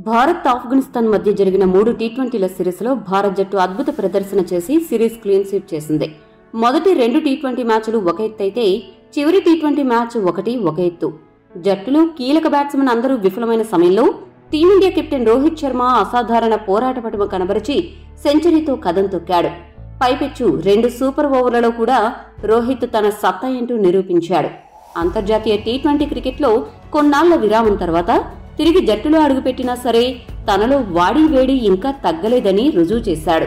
భారత్ ఆఫ్ఘనిస్తాన్ మధ్య జరిగిన 3 టీ20ల సిరీస్లో భారత్ జట్టు అద్భుత ప్రదర్శన చేసి సిరీస్ క్లీన్ స్వీప్ చేసింది. మొదటి 2 టీ20 మ్యాచ్లు ఒక ఎత్తైతే చివరి టీ20 మ్యాచ్ ఒకటి ఒక ఎత్తు. జట్టులో కీలక బ్యాట్స్మెన్ అందరూ విఫలమైన సమయంలో టీమిండియా కెప్టెన్ రోహిత్ శర్మ అసాధారణ పోరాట పటిమ కనబరిచి సెంచరీతో కదం తొక్కాడు. పైపెచ్చు 2 సూపర్ ఓవర్లలో కూడా రోహిత్ తన సత్తా ఏంటూ నిరూపించాడు. అంతర్జాతీయ టీ20 క్రికెట్లో కొన్నాళ్ల విరామం తర్వాత తిరిగి జట్టులో అడుగుపెట్టినా సరే తనలో వాడి వేడి ఇంకా తగ్గలేదని రుజువు చేశాడు.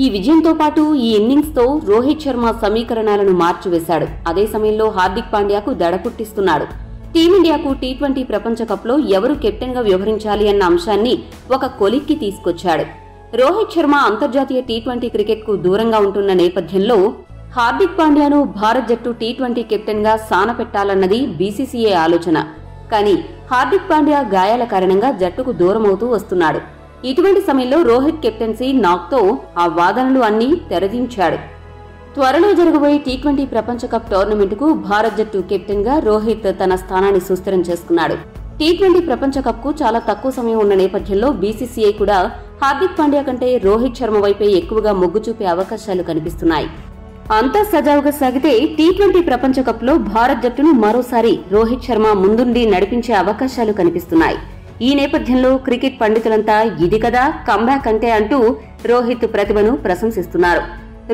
ఈ విజయంతో పాటు ఈ ఇన్నింగ్స్తో రోహిత్ శర్మ సమీకరణాలను మార్చివేశాడు. అదే సమయంలో హార్దిక్ పాండ్యాకు దడ పుట్టిస్తున్నాడు. టీమిండియాకు టీ20 ప్రపంచ కప్లో ఎవరు కెప్టెన్గా వ్యవహరించాలి అన్న అంశాన్ని ఒక కొలిక్కి తీసుకొచ్చాడు. రోహిత్ శర్మ అంతర్జాతీయ టీ20 క్రికెట్కు దూరంగా ఉంటున్న నేపథ్యంలో హార్దిక్ పాండ్యాను భారత్ జట్టు టీ20 కెప్టెన్గా సానపెట్టాలన్నది బీసీసీఐ ఆలోచన. కానీ హార్దిక్ పాండ్యా గాయాల కారణంగా జట్టుకు దూరమవుతూ వస్తున్నాడు. ఇటువంటి సమయంలో రోహిత్ కెప్టెన్సీ నాక్తో ఆ వాదనలు అన్నీ తెరదించాడు. త్వరలో జరగబోయే టీ20 ప్రపంచ కప్ టోర్నమెంటుకు భారత్ జట్టు కెప్టెన్గా రోహిత్ తన స్థానాన్ని సుస్థిరం చేసుకున్నాడు. టీ20 ప్రపంచ కప్కు చాలా తక్కువ సమయం ఉన్న నేపథ్యంలో బీసీసీఐ కూడా హార్దిక్ పాండ్యా కంటే రోహిత్ శర్మ వైపే ఎక్కువగా మొగ్గు చూపే అవకాశాలు కనిపిస్తున్నాయి. అంతా సజావుగా సాగితే టీ20 ప్రపంచ కప్లో భారత్ జట్టును మరోసారి రోహిత్ శర్మ ముందుండి నడిపించే అవకాశాలు కనిపిస్తున్నాయి. ఈ నేపథ్యంలో క్రికెట్ పండితులంతా ఇది కదా కంబ్యాక్ అంటే అంటూ రోహిత్ ప్రతిభను ప్రశంసిస్తున్నారు.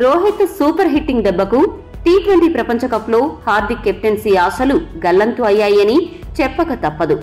రోహిత్ సూపర్ హిట్టింగ్ దెబ్బకు టీ20 ప్రపంచ కప్లో హార్దిక్ కెప్టెన్సీ ఆశలు గల్లంతు అయ్యాయని చెప్పక తప్పదు.